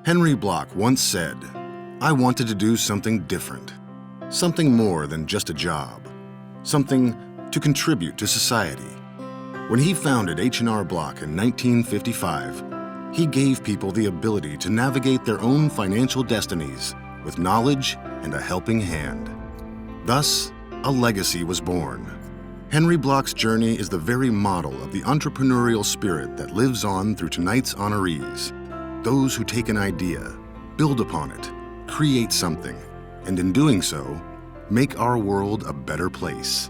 Henry Bloch once said, "I wanted to do something different, something more than just a job, something to contribute to society." When he founded H&R Block in 1955, he gave people the ability to navigate their own financial destinies with knowledge and a helping hand. Thus, a legacy was born. Henry Bloch's journey is the very model of the entrepreneurial spirit that lives on through tonight's honorees, those who take an idea, build upon it, create something, and in doing so, make our world a better place.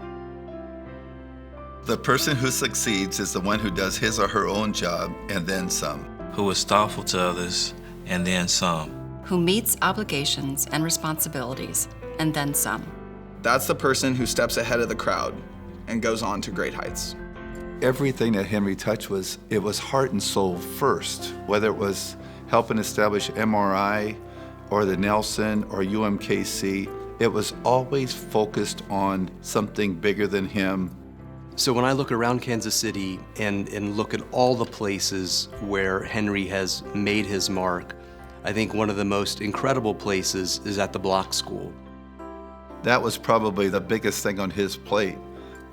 The person who succeeds is the one who does his or her own job and then some. Who is thoughtful to others and then some. Who meets obligations and responsibilities and then some. That's the person who steps ahead of the crowd and goes on to great heights. Everything that Henry touched it was heart and soul first, whether it was helping establish MRI or the Nelson or UMKC, it was always focused on something bigger than him. So when I look around Kansas City and look at all the places where Henry has made his mark, I think one of the most incredible places is at the Bloch School. That was probably the biggest thing on his plate.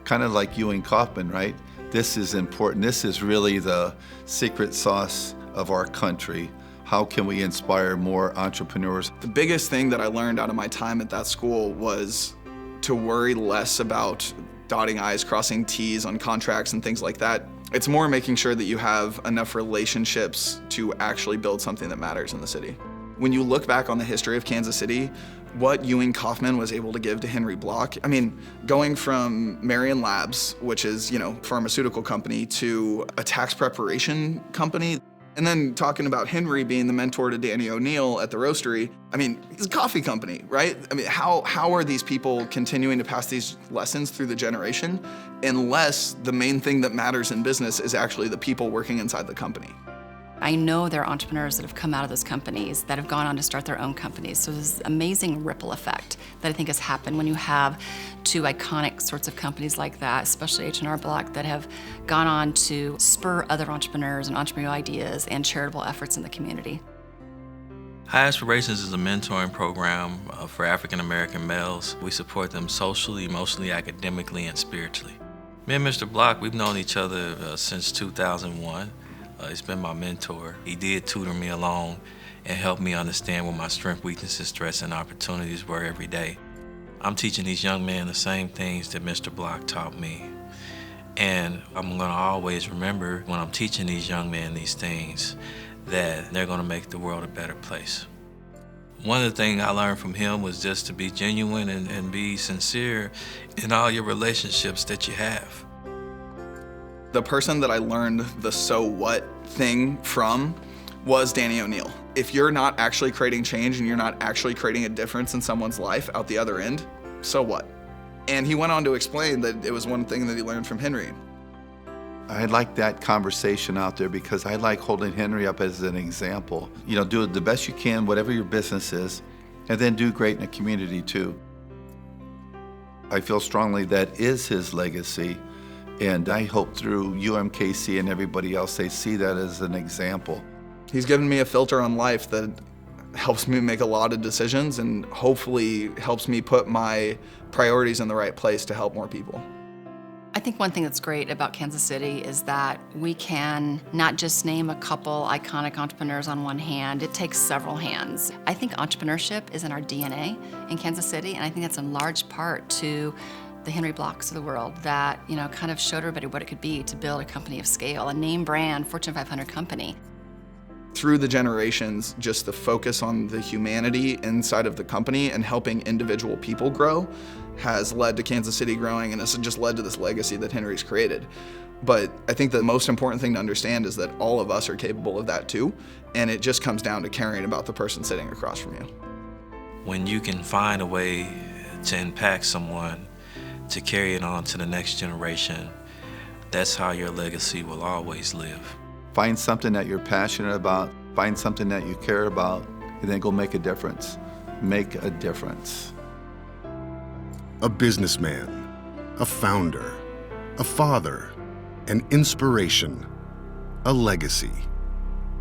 Kind of like Ewing Kauffman, right? This is important. This is really the secret sauce of our country. How can we inspire more entrepreneurs? The biggest thing that I learned out of my time at that school was to worry less about dotting I's, crossing T's on contracts and things like that. It's more making sure that you have enough relationships to actually build something that matters in the city. When you look back on the history of Kansas City, what Ewing Kauffman was able to give to Henry Bloch, I mean, going from Marion Labs, which is, pharmaceutical company, to a tax preparation company, and then talking about Henry being the mentor to Danny O'Neill at the roastery. I mean, it's a coffee company, right? I mean, how are these people continuing to pass these lessons through the generation unless the main thing that matters in business is actually the people working inside the company? I know there are entrepreneurs that have come out of those companies that have gone on to start their own companies. So there's this amazing ripple effect that I think has happened when you have two iconic sorts of companies like that, especially H&R Block, that have gone on to spur other entrepreneurs and entrepreneurial ideas and charitable efforts in the community. High Aspirations is a mentoring program for African American males. We support them socially, emotionally, academically, and spiritually. Me and Mr. Bloch, we've known each other since 2001. He's been my mentor. He did tutor me along and help me understand what my strengths, weaknesses, threats, and opportunities were every day. I'm teaching these young men the same things that Mr. Bloch taught me. And I'm gonna always remember when I'm teaching these young men these things that they're gonna make the world a better place. One of the things I learned from him was just to be genuine and be sincere in all your relationships that you have. The person that I learned the so what thing from was Danny O'Neill. If you're not actually creating change and you're not actually creating a difference in someone's life out the other end, so what? And he went on to explain that it was one thing that he learned from Henry. I like that conversation out there because I like holding Henry up as an example. Do the best you can, whatever your business is, and then do great in the community too. I feel strongly that is his legacy. And I hope through UMKC and everybody else, they see that as an example. He's given me a filter on life that helps me make a lot of decisions and hopefully helps me put my priorities in the right place to help more people. I think one thing that's great about Kansas City is that we can not just name a couple iconic entrepreneurs on one hand, it takes several hands. I think entrepreneurship is in our DNA in Kansas City, and I think that's in large part to the Henry Blochs of the world that, kind of showed everybody what it could be to build a company of scale, a name brand, Fortune 500 company. Through the generations, just the focus on the humanity inside of the company and helping individual people grow has led to Kansas City growing, and it's just led to this legacy that Henry's created. But I think the most important thing to understand is that all of us are capable of that too, and it just comes down to caring about the person sitting across from you. When you can find a way to impact someone, to carry it on to the next generation, that's how your legacy will always live. Find something that you're passionate about, find something that you care about, and then go make a difference. Make a difference. A businessman, a founder, a father, an inspiration, a legacy.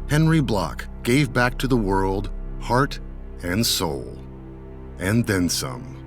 Henry Bloch gave back to the world heart and soul, and then some.